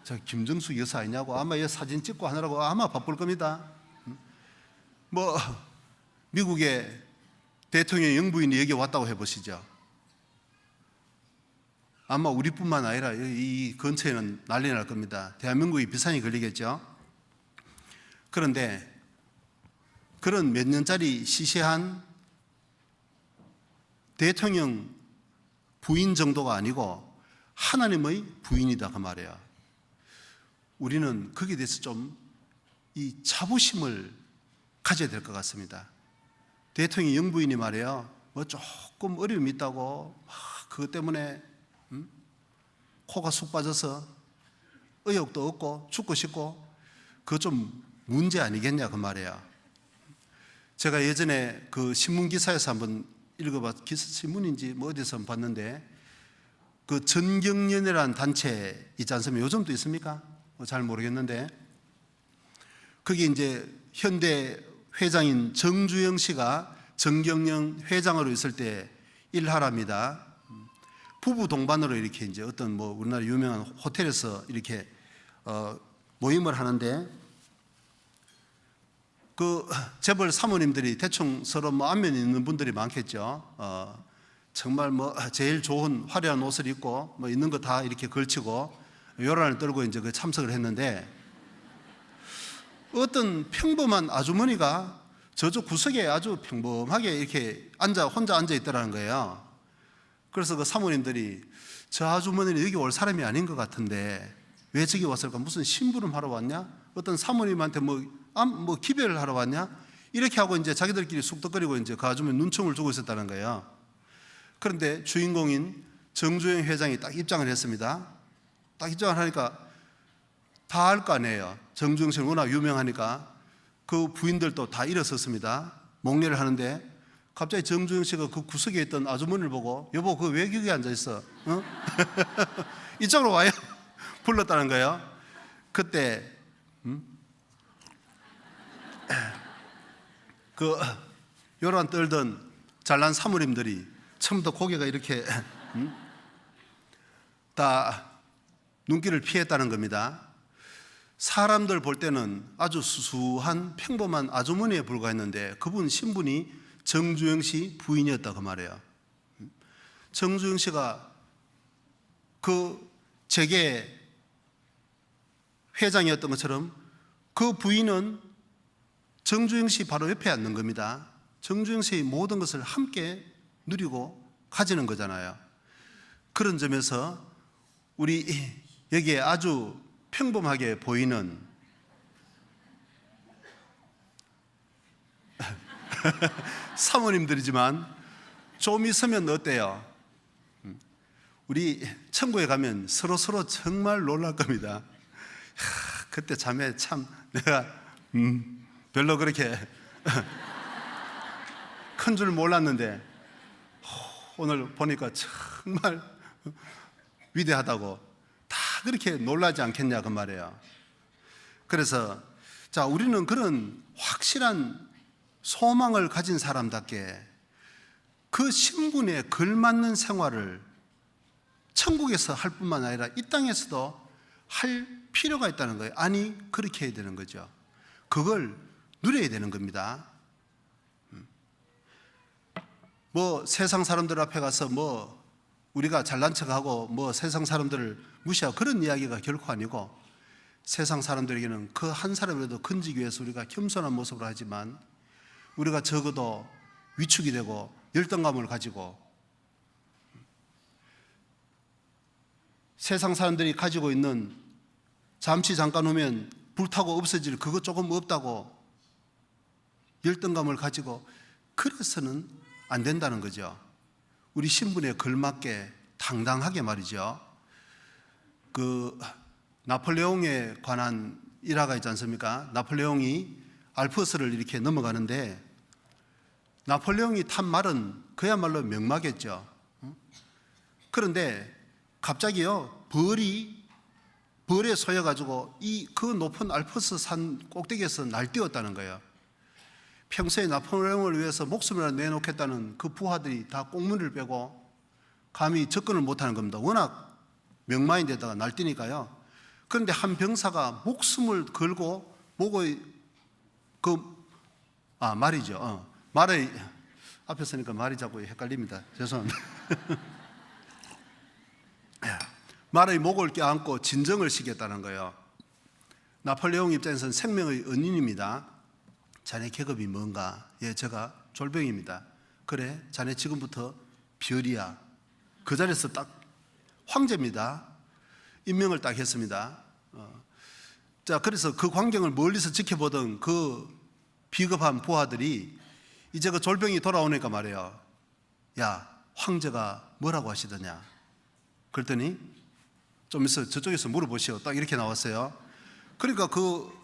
저 김정숙 여사 아니냐고 아마 이 사진 찍고 하느라고 아마 바쁠 겁니다. 뭐 미국의 대통령 영부인이 여기 왔다고 해보시죠. 아마 우리뿐만 아니라 이 근처에는 난리 날 겁니다. 대한민국이 비상이 걸리겠죠. 그런데 그런 몇 년짜리 시시한 대통령 부인 정도가 아니고 하나님의 부인이다 그 말이에요. 우리는 거기에 대해서 좀 이 자부심을 가져야 될 것 같습니다. 대통령 영부인이 말이에요. 뭐 조금 어려움이 있다고 그것 때문에 코가 쑥 빠져서 의욕도 없고 죽고 싶고 그거 좀 문제 아니겠냐 그 말이에요. 제가 예전에 그 신문 기사에서 한번 읽어봤 신문인지 뭐 어디서 한번 봤는데 그 전경련이라는 단체 있지 않습니까? 요즘도 있습니까? 잘 모르겠는데 거기 이제 현대 회장인 정주영 씨가 전경련 회장으로 있을 때 일하랍니다. 부부 동반으로 이렇게 이제 어떤 뭐 우리나라 유명한 호텔에서 이렇게 모임을 하는데 그 재벌 사모님들이 대충 서로 뭐 안면이 있는 분들이 많겠죠. 정말 뭐 제일 좋은 화려한 옷을 입고 뭐 있는 거 다 이렇게 걸치고 요란을 떨고 이제 그 참석을 했는데 어떤 평범한 아주머니가 저쪽 구석에 아주 평범하게 이렇게 혼자 앉아 있더라는 거예요. 그래서 그 사모님들이 저 아주머니는 여기 올 사람이 아닌 것 같은데 왜 저기 왔을까? 무슨 심부름 하러 왔냐? 어떤 사모님한테 뭐 기별을 하러 왔냐? 이렇게 하고 이제 자기들끼리 쑥덕거리고 이제 그 아주머니 눈총을 주고 있었다는 거예요. 그런데 주인공인 정주영 회장이 딱 입장을 했습니다. 딱 입장을 하니까 다 알 거 아니에요. 정주영 씨는 워낙 유명하니까 그 부인들도 다 일어섰습니다. 목례를 하는데 갑자기 정주영 씨가 그 구석에 있던 아주머니를 보고 여보 그 왜 여기 앉아있어? 어? 이쪽으로 와요. 불렀다는 거예요. 그때 그 요란 떨던 잘난 사모님들이 처음부터 고개가 이렇게 다 눈길을 피했다는 겁니다. 사람들 볼 때는 아주 수수한 평범한 아주머니에 불과했는데 그분 신분이 정주영 씨 부인이었다 그 말이에요. 정주영 씨가 그 재계 회장이었던 것처럼 그 부인은 정주영 씨 바로 옆에 앉는 겁니다. 정주영 씨의 모든 것을 함께 누리고 가지는 거잖아요. 그런 점에서 우리 여기에 아주 평범하게 보이는 사모님들이지만 좀 있으면 어때요? 우리 천국에 가면 서로 정말 놀랄 겁니다. 그때 자매 참 내가 별로 그렇게 큰 줄 몰랐는데 오늘 보니까 정말 위대하다고 다 그렇게 놀라지 않겠냐 그 말이에요. 그래서 자 우리는 그런 확실한 소망을 가진 사람답게 그 신분에 걸맞는 생활을 천국에서 할 뿐만 아니라 이 땅에서도 할 필요가 있다는 거예요. 아니 그렇게 해야 되는 거죠. 그걸 누려야 되는 겁니다. 뭐 세상 사람들 앞에 가서 뭐 우리가 잘난 척하고 뭐 세상 사람들을 무시하고 그런 이야기가 결코 아니고 세상 사람들에게는 그 한 사람이라도 건지기 위해서 우리가 겸손한 모습으로 하지만 우리가 적어도 위축이 되고 열등감을 가지고 세상 사람들이 가지고 있는 잠시 잠깐 오면 불타고 없어질 그거 조금 없다고 열등감을 가지고 그래서는 안 된다는 거죠. 우리 신분에 걸맞게 당당하게 말이죠. 그 나폴레옹에 관한 일화가 있지 않습니까? 나폴레옹이 알프스를 이렇게 넘어가는데 나폴레옹이 탄 말은 그야말로 명마겠죠. 그런데 갑자기요 벌에 쏘여가지고 그 높은 알프스 산 꼭대기에서 날뛰었다는 거예요. 평소에 나폴레옹을 위해서 목숨을 내놓겠다는 그 부하들이 다 꽁무니를 빼고 감히 접근을 못하는 겁니다. 워낙 명마인데다가 날뛰니까요. 그런데 한 병사가 목숨을 걸고 목의 말이죠. 말의 앞에 서니까 말이 자꾸 헷갈립니다. 죄송합니다. 말의 목을 껴안고 진정을 시켰다는 거예요. 나폴레옹 입장에서는 생명의 은인입니다. 자네 계급이 뭔가? 예, 제가 졸병입니다. 그래, 자네 지금부터 별이야. 그 자리에서 딱 황제입니다. 임명을 딱 했습니다. 자, 그래서 그 광경을 멀리서 지켜보던 그 비겁한 부하들이 이제 그 졸병이 돌아오니까 말이에요. 야, 황제가 뭐라고 하시더냐? 그랬더니 좀 있어 저쪽에서 물어보시오. 딱 이렇게 나왔어요. 그러니까 그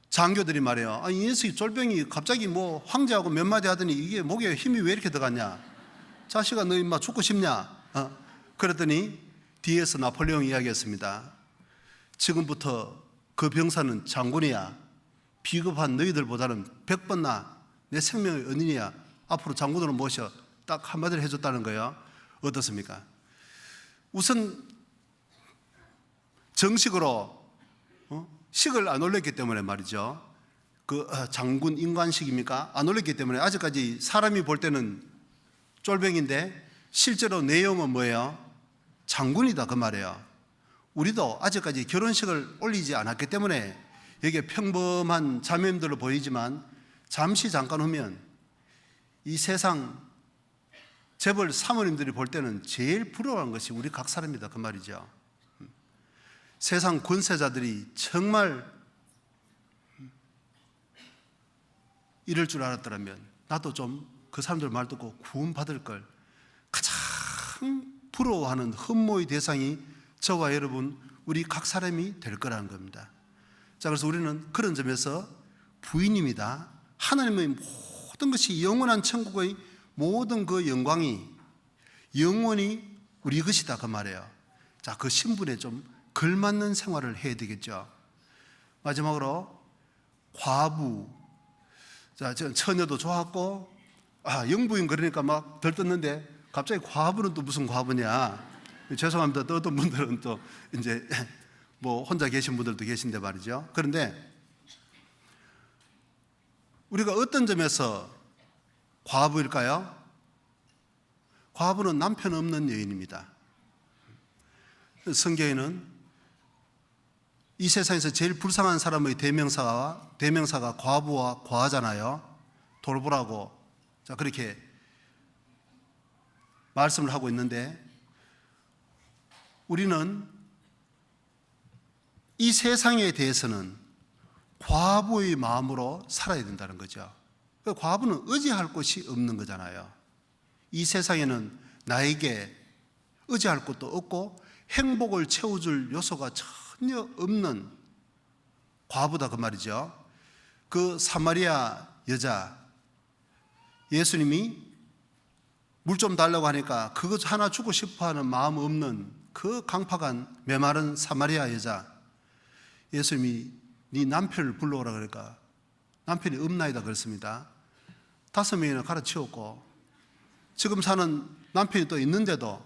장교들이 말해요. 이 녀석이 졸병이 갑자기 뭐 황제하고 몇 마디 하더니 이게 목에 힘이 왜 이렇게 들어갔냐? 자식아 너 임마 죽고 싶냐? 그랬더니 뒤에서 나폴레옹이 이야기했습니다. 지금부터 그 병사는 장군이야. 비겁한 너희들보다는 100번 내 생명의 은인이야. 앞으로 장군으로 모셔. 딱 한마디를 해줬다는 거예요. 어떻습니까? 우선 정식으로 식을 안 올렸기 때문에 말이죠. 그 장군 인관식입니까? 안 올렸기 때문에 아직까지 사람이 볼 때는 쫄병인데 실제로 내용은 뭐예요? 장군이다 그 말이에요. 우리도 아직까지 결혼식을 올리지 않았기 때문에 여기에 평범한 자매님들로 보이지만 잠시 잠깐 후면 이 세상 재벌 사모님들이 볼 때는 제일 부러워하는 것이 우리 각 사람이다 그 말이죠. 세상 권세자들이 정말 이럴 줄 알았더라면 나도 좀 그 사람들 말 듣고 구원받을 걸. 가장 부러워하는 흠모의 대상이 저와 여러분 우리 각 사람이 될 거라는 겁니다. 자, 그래서 우리는 그런 점에서 부인입니다. 하나님의 모든 것이 영원한 천국의 모든 그 영광이 영원히 우리 것이다 그 말이에요. 자, 그 신분에 좀 걸맞는 생활을 해야 되겠죠. 마지막으로 과부. 자, 저 처녀도 좋았고 영부인 그러니까 막 들떴는데 갑자기 과부는 또 무슨 과부냐. 죄송합니다. 또 어떤 분들은 또 이제 뭐 혼자 계신 분들도 계신데 말이죠. 그런데 우리가 어떤 점에서 과부일까요? 과부는 남편 없는 여인입니다. 성경에는 이 세상에서 제일 불쌍한 사람의 대명사가 과부와 과하잖아요. 돌보라고. 자, 그렇게 말씀을 하고 있는데 우리는 이 세상에 대해서는 과부의 마음으로 살아야 된다는 거죠. 과부는 의지할 곳이 없는 거잖아요. 이 세상에는 나에게 의지할 곳도 없고 행복을 채워줄 요소가 전혀 없는 과부다 그 말이죠. 그 사마리아 여자, 예수님이 물 좀 달라고 하니까 그것 하나 주고 싶어하는 마음 없는 그 강팍한 메마른 사마리아 여자, 예수님이 네 남편을 불러오라 그러니까 남편이 없나이다 그랬습니다. 5명이나 갈아치웠고 지금 사는 남편이 또 있는데도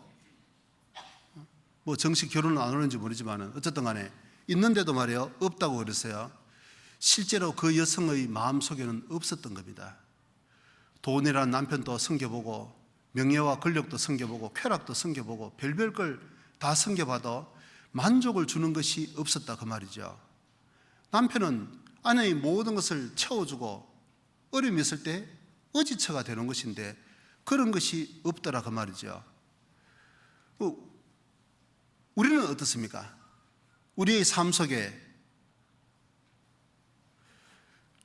뭐 정식 결혼을 안 하는지 모르지만 어쨌든 간에 있는데도 말이에요 없다고 그랬어요. 실제로 그 여성의 마음속에는 없었던 겁니다. 돈이라는 남편도 섬겨보고 명예와 권력도 섬겨보고 쾌락도 섬겨보고 별별 걸 다 섬겨봐도 만족을 주는 것이 없었다 그 말이죠. 남편은 아내의 모든 것을 채워주고 어려움이 있을 때 의지처가 되는 것인데 그런 것이 없더라 그 말이죠. 우리는 어떻습니까? 우리의 삶 속에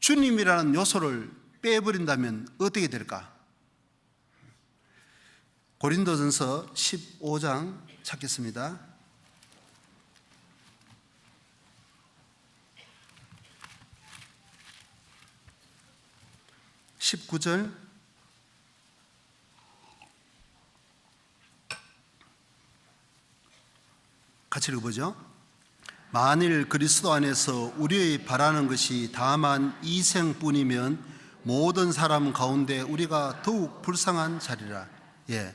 주님이라는 요소를 빼버린다면 어떻게 될까? 고린도전서 15장 찾겠습니다. 19절 같이 읽어보죠. 만일 그리스도 안에서 우리의 바라는 것이 다만 이 생뿐이면 모든 사람 가운데 우리가 더욱 불쌍한 자리라. 예.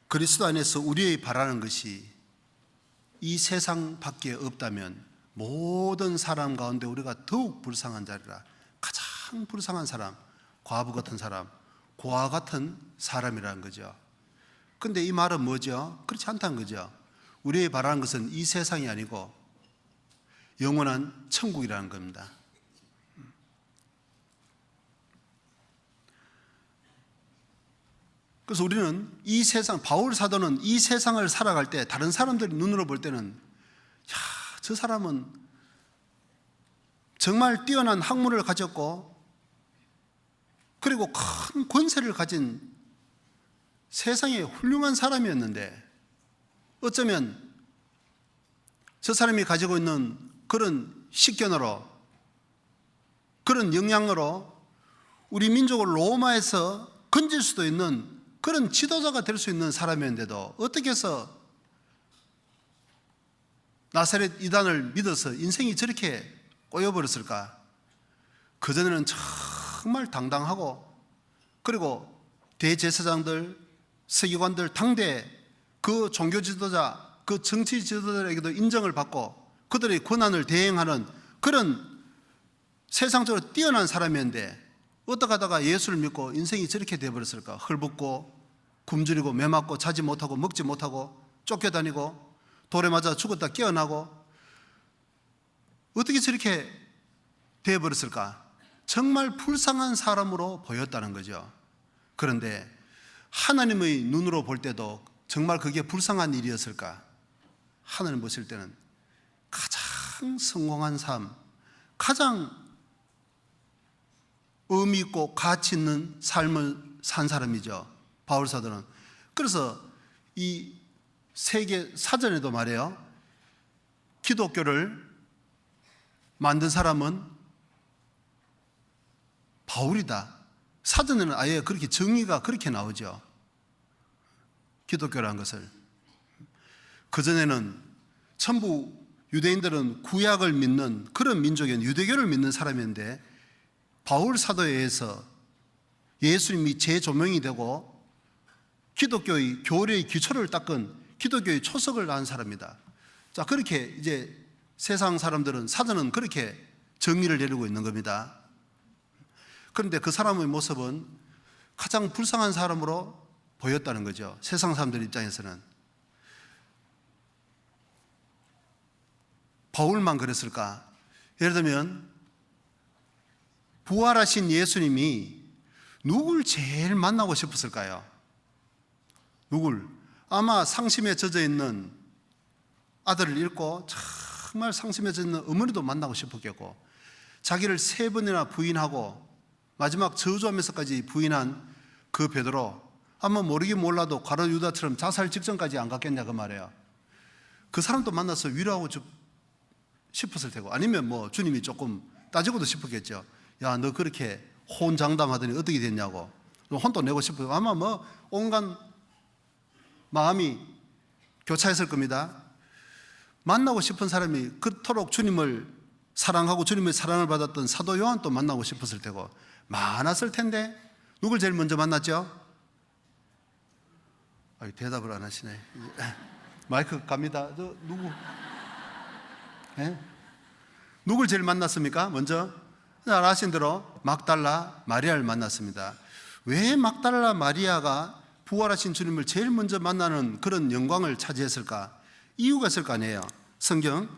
그리스도 안에서 우리의 바라는 것이 이 세상 밖에 없다면 모든 사람 가운데 우리가 더욱 불쌍한 자리라. 가장 불쌍한 사람, 과부 같은 사람, 고아 같은 사람이라는 거죠. 근데 이 말은 뭐죠? 그렇지 않다는 거죠. 우리의 바라는 것은 이 세상이 아니고 영원한 천국이라는 겁니다. 그래서 우리는 이 세상, 바울 사도는 이 세상을 살아갈 때 다른 사람들이 눈으로 볼 때는 저 사람은 정말 뛰어난 학문을 가졌고 그리고 큰 권세를 가진 세상에 훌륭한 사람이었는데 어쩌면 저 사람이 가지고 있는 그런 식견으로 그런 역량으로 우리 미족을 로마에서 건질 수도 있는 그런 지도자가 될 수 있는 사람이었는데도 어떻게 해서 나사렛 이단을 믿어서 인생이 저렇게 꼬여버렸을까? 그전에는 정말 당당하고 그리고 대제사장들, 서기관들, 당대 그 종교 지도자, 그 정치 지도자들에게도 인정을 받고 그들의 권한을 대행하는 그런 세상적으로 뛰어난 사람이었는데 어떻게 하다가 예수를 믿고 인생이 저렇게 되어버렸을까? 헐벗고 굶주리고 매맞고 자지 못하고 먹지 못하고 쫓겨다니고 돌에 맞아 죽었다 깨어나고 어떻게 저렇게 되어버렸을까? 정말 불쌍한 사람으로 보였다는 거죠. 그런데 하나님의 눈으로 볼 때도 정말 그게 불쌍한 일이었을까? 하나님 보실 때는 가장 성공한 삶, 가장 의미 있고 가치 있는 삶을 산 사람이죠. 바울 사도는. 그래서 이 세계 사전에도 말해요. 기독교를 만든 사람은 바울이다. 사전에는 아예 그렇게 정의가 그렇게 나오죠. 기독교라는 것을. 그전에는 전부 유대인들은 구약을 믿는 그런 민족이었는데, 유대교를 믿는 사람이었는데, 바울 사도에 의해서 예수님이 재조명이 되고 기독교의 교리의 기초를 닦은 기독교의 초석을 낳은 사람이다. 자, 그렇게 이제 세상 사람들은 사전은 그렇게 정의를 내리고 있는 겁니다. 그런데 그 사람의 모습은 가장 불쌍한 사람으로 보였다는 거죠. 세상 사람들 입장에서는. 바울만 그랬을까? 예를 들면 부활하신 예수님이 누굴 제일 만나고 싶었을까요? 누굴? 아마 상심에 젖어 있는 아들을 잃고 정말 상심에 젖어 있는 어머니도 만나고 싶었겠고, 자기를 3번이나 부인하고 마지막 저주하면서까지 부인한 그 베드로, 아마 모르긴 몰라도 가룟 유다처럼 자살 직전까지 안 갔겠냐 그 말이에요. 그 사람도 만나서 위로하고 싶었을 테고, 아니면 뭐 주님이 조금 따지고도 싶었겠죠. 야, 너 그렇게 혼장담하더니 어떻게 됐냐고, 너 혼도 내고 싶어요. 아마 뭐 온갖 마음이 교차했을 겁니다. 만나고 싶은 사람이 그토록 주님을 사랑하고 주님의 사랑을 받았던 사도 요한도 만나고 싶었을 테고 많았을 텐데, 누굴 제일 먼저 만났죠? 대답을 안 하시네. 마이크 갑니다. 누구? 네? 누굴 제일 만났습니까? 먼저 잘 아신 대로 막달라 마리아를 만났습니다. 왜 막달라 마리아가 부활하신 주님을 제일 먼저 만나는 그런 영광을 차지했을까? 이유가 있을 거 아니에요. 성경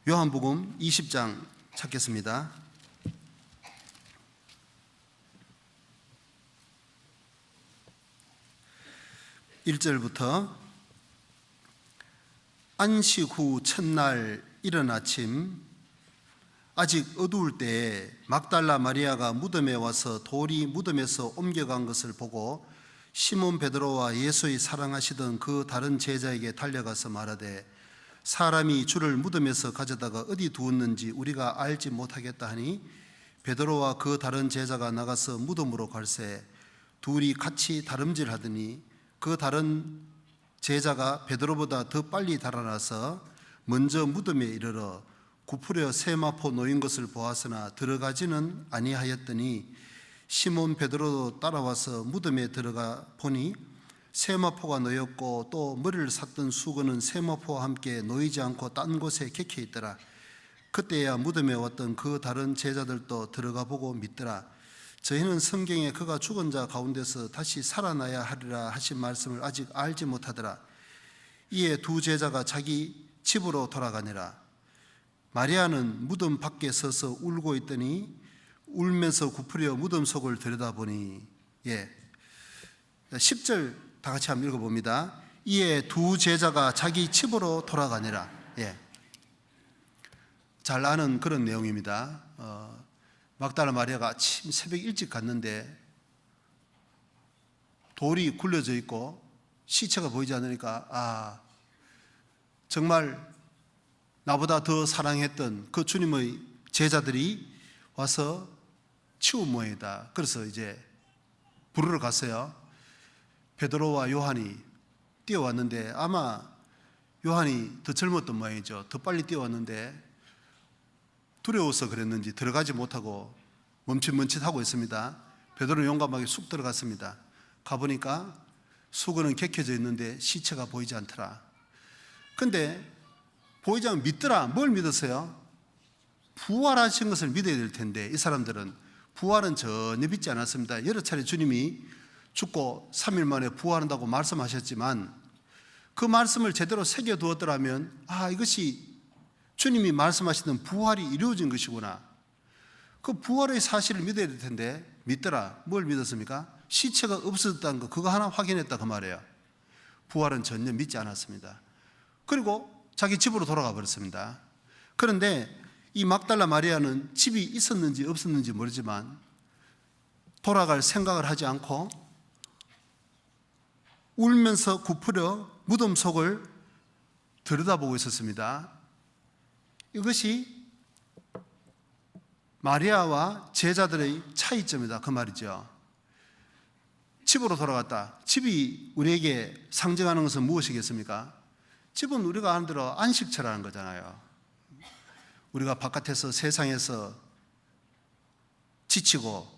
요한복음 20장 찾겠습니다. 1절부터 안식 후 첫날 이른 아침, 아직 어두울 때에 막달라 마리아가 무덤에 와서 돌이 무덤에서 옮겨간 것을 보고 시몬 베드로와 예수의 사랑하시던 그 다른 제자에게 달려가서 말하되, 사람이 주를 무덤에서 가져다가 어디 두었는지 우리가 알지 못하겠다 하니, 베드로와 그 다른 제자가 나가서 무덤으로 갈새 둘이 같이 다름질하더니 그 다른 제자가 베드로보다 더 빨리 달아나서 먼저 무덤에 이르러 구부려 세마포 놓인 것을 보았으나 들어가지는 아니하였더니, 시몬 베드로도 따라와서 무덤에 들어가 보니 세마포가 놓였고 또 머리를 샀던 수건은 세마포와 함께 놓이지 않고 딴 곳에 객해 있더라. 그때야 무덤에 왔던 그 다른 제자들도 들어가 보고 믿더라. 저희는 성경에 그가 죽은 자 가운데서 다시 살아나야 하리라 하신 말씀을 아직 알지 못하더라. 이에 두 제자가 자기 집으로 돌아가니라. 마리아는 무덤 밖에 서서 울고 있더니 울면서 구부려 무덤 속을 들여다보니, 10절 다 같이 한번 읽어봅니다. 이에 두 제자가 자기 집으로 돌아가니라. 잘 아는 그런 내용입니다. 막달라 마리아가 아침 새벽 일찍 갔는데 돌이 굴려져 있고 시체가 보이지 않으니까, 정말 나보다 더 사랑했던 그 주님의 제자들이 와서 치운 모양이다. 그래서 이제 부르러 갔어요. 베드로와 요한이 뛰어왔는데, 아마 요한이 더 젊었던 모양이죠. 더 빨리 뛰어왔는데 두려워서 그랬는지 들어가지 못하고 멈칫멈칫하고 있습니다. 베드로는 용감하게 쑥 들어갔습니다. 가보니까 수건은 객혀져 있는데 시체가 보이지 않더라. 근데 보이지 않으면 믿더라. 뭘 믿었어요? 부활하신 것을 믿어야 될 텐데, 이 사람들은 부활은 전혀 믿지 않았습니다. 여러 차례 주님이 죽고 3일 만에 부활한다고 말씀하셨지만 그 말씀을 제대로 새겨두었더라면, 이것이 주님이 말씀하시던 부활이 이루어진 것이구나, 그 부활의 사실을 믿어야 될 텐데 믿더라. 뭘 믿었습니까? 시체가 없어졌다는 거, 그거 하나 확인했다 그 말이에요. 부활은 전혀 믿지 않았습니다. 그리고 자기 집으로 돌아가 버렸습니다. 그런데 이 막달라 마리아는 집이 있었는지 없었는지 모르지만 돌아갈 생각을 하지 않고 울면서 구부려 무덤 속을 들여다보고 있었습니다. 이것이 마리아와 제자들의 차이점이다 그 말이죠. 집으로 돌아갔다. 집이 우리에게 상징하는 것은 무엇이겠습니까? 집은 우리가 아는 대로 안식처라는 거잖아요. 우리가 바깥에서 세상에서 지치고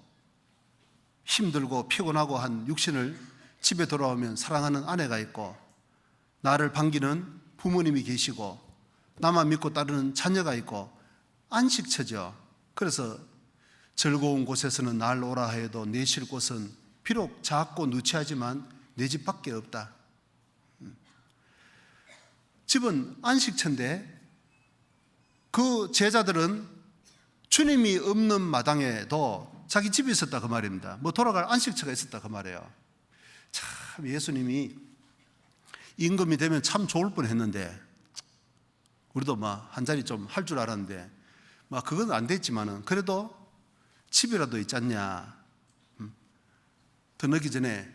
힘들고 피곤하고 한 육신을 집에 돌아오면 사랑하는 아내가 있고, 나를 반기는 부모님이 계시고, 나만 믿고 따르는 자녀가 있고, 안식처죠. 그래서 즐거운 곳에서는 날 오라 해도 내 쉴 곳은 비록 작고 누추하지만 내 집 밖에 없다. 집은 안식처인데 그 제자들은 주님이 없는 마당에도 자기 집이 있었다 그 말입니다. 뭐 돌아갈 안식처가 있었다 그 말이에요. 참 예수님이 임금이 되면 참 좋을 뻔했는데, 우리도 막 한 자리 좀 할 줄 알았는데 막 그건 안 됐지만은 그래도 집이라도 있지 않냐. 더 늦기 전에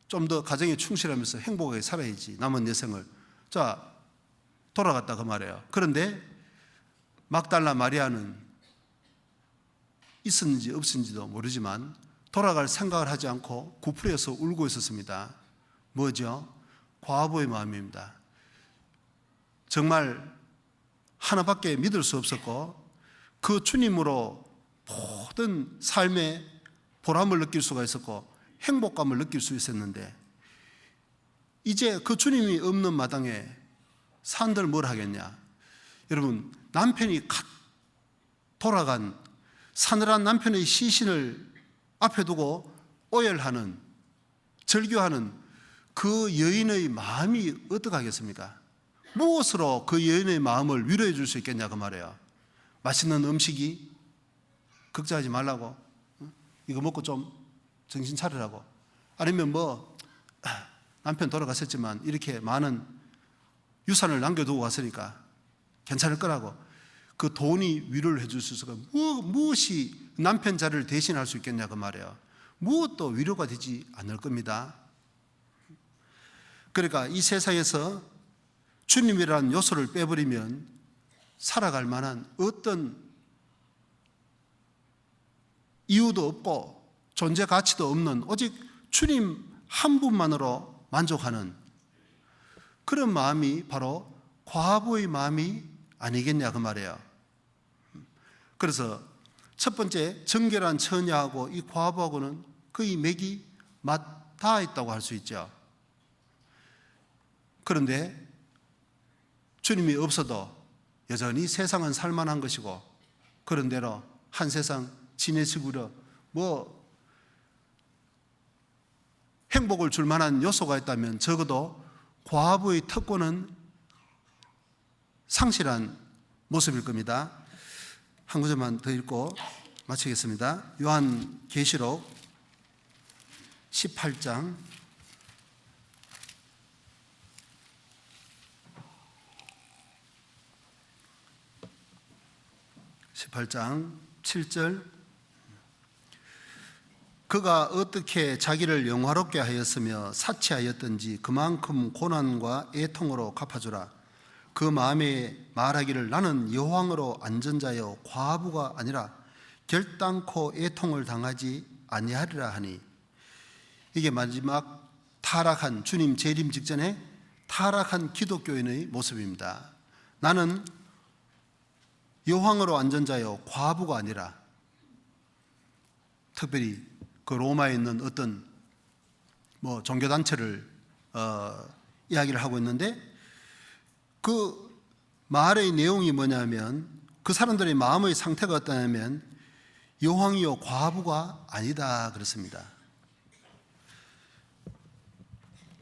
좀 더 가정에 충실하면서 행복하게 살아야지 남은 내 생을. 자, 돌아갔다 그 말이에요. 그런데 막달라 마리아는 있었는지 없었는지도 모르지만 돌아갈 생각을 하지 않고 구부려서 울고 있었습니다. 뭐죠? 과부의 마음입니다. 정말 하나밖에 믿을 수 없었고 그 주님으로 모든 삶의 보람을 느낄 수가 있었고 행복감을 느낄 수 있었는데, 이제 그 주님이 없는 마당에 사람들 뭘 하겠냐. 여러분, 남편이 갓 돌아간 사늘한 남편의 시신을 앞에 두고 오열하는, 절규하는 그 여인의 마음이 어떡하겠습니까? 무엇으로 그 여인의 마음을 위로해 줄 수 있겠냐 그 말이에요. 맛있는 음식이? 걱정하지 말라고, 이거 먹고 좀 정신 차리라고, 아니면 뭐 남편 돌아갔었지만 이렇게 많은 유산을 남겨두고 갔으니까 괜찮을 거라고, 그 돈이 위로를 해줄 수 있을까? 무엇이 남편 자리를 대신할 수 있겠냐 그 말이에요. 무엇도 위로가 되지 않을 겁니다. 그러니까 이 세상에서 주님이라는 요소를 빼버리면 살아갈 만한 어떤 이유도 없고 존재 가치도 없는, 오직 주님 한 분만으로 만족하는 그런 마음이 바로 과부의 마음이 아니겠냐 그 말이에요. 그래서 첫 번째, 정결한 처녀하고 이 과부하고는 거의 맥이 맞닿아 있다고 할 수 있죠. 그런데 주님이 없어도 여전히 세상은 살만한 것이고, 그런대로 한 세상 지내시구려 뭐 행복을 줄 만한 요소가 있다면 적어도 과부의 특권은 상실한 모습일 겁니다. 한 구절만 더 읽고 마치겠습니다. 요한계시록 18장 7절, 그가 어떻게 자기를 영화롭게 하였으며 사치하였던지 그만큼 고난과 애통으로 갚아주라. 그 마음에 말하기를 나는 여호왕으로 앉은 자여 과부가 아니라 결단코 애통을 당하지 아니하리라 하니, 이게 마지막 타락한, 주님 재림 직전에 타락한 기독교인의 모습입니다. 나는 여호왕으로 앉은 자여 과부가 아니라, 특별히 그 로마에 있는 어떤 뭐 종교단체를 이야기를 하고 있는데, 그 말의 내용이 뭐냐면 그 사람들의 마음의 상태가 어떠냐면 여호왕이요 과부가 아니다 그렇습니다.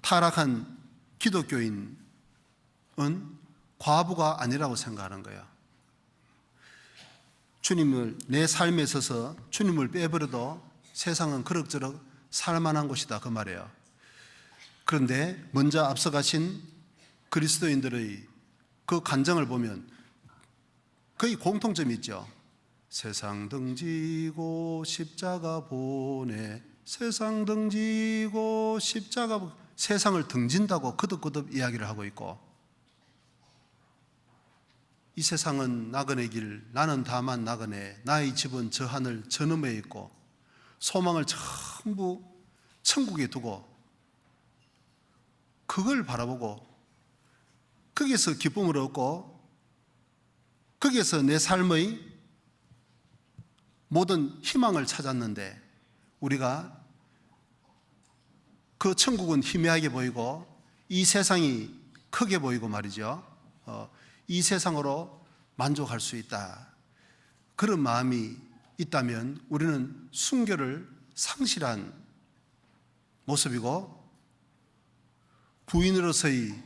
타락한 기독교인은 과부가 아니라고 생각하는 거예요. 주님을, 내 삶에 있어서 주님을 빼버려도 세상은 그럭저럭 살만한 곳이다 그 말이에요. 그런데 먼저 앞서가신 그리스도인들의 그 간증을 보면 거의 공통점이 있죠. 세상 등지고 십자가 보내, 세상 등지고 십자가, 세상을 등진다고 거듭거듭 이야기를 하고 있고, 이 세상은 나그네 길, 나는 다만 나그네, 나의 집은 저 하늘 저 너머에 있고, 소망을 전부 천국에 두고 그걸 바라보고 거기에서 기쁨을 얻고 거기에서 내 삶의 모든 희망을 찾았는데, 우리가 그 천국은 희미하게 보이고 이 세상이 크게 보이고 말이죠. 이 세상으로 만족할 수 있다, 그런 마음이 있다면 우리는 순교를 상실한 모습이고, 부인으로서의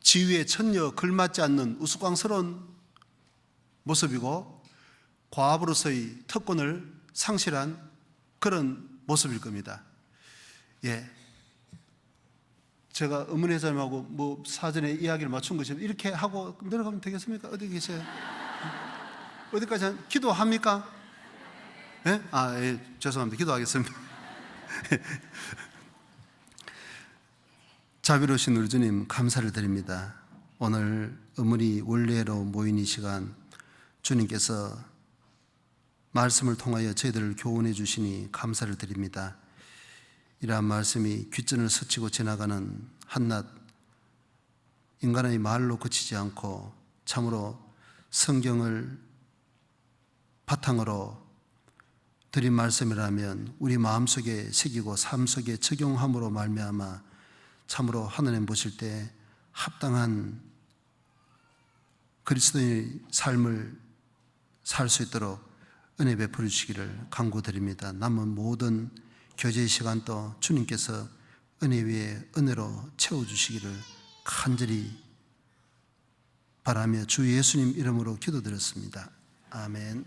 지위에 전혀 걸맞지 않는 우스꽝스러운 모습이고, 과부로서의 특권을 상실한 그런 모습일 겁니다. 예, 제가 어머니 회장님하고 뭐 사전에 이야기를 맞춘 것처럼 이렇게 하고 내려가면 되겠습니까? 어디 계세요? 어디까지 기도합니까? 예? 예, 죄송합니다. 기도하겠습니다. 자비로우신 우리 주님, 감사를 드립니다. 오늘 어머니 원래로 모인 이 시간, 주님께서 말씀을 통하여 저희들을 교훈해 주시니 감사를 드립니다. 이러한 말씀이 귓전을 스치고 지나가는 한낱 인간의 말로 그치지 않고 참으로 성경을 바탕으로 드린 말씀이라면 우리 마음속에 새기고 삶 속에 적용함으로 말미암아 참으로 하나님 보실 때 합당한 그리스도인의 삶을 살 수 있도록 은혜 베풀어 주시기를 간구드립니다. 남은 모든 교제의 시간도 주님께서 은혜 위에 은혜로 채워주시기를 간절히 바라며 주 예수님 이름으로 기도드렸습니다. 아멘.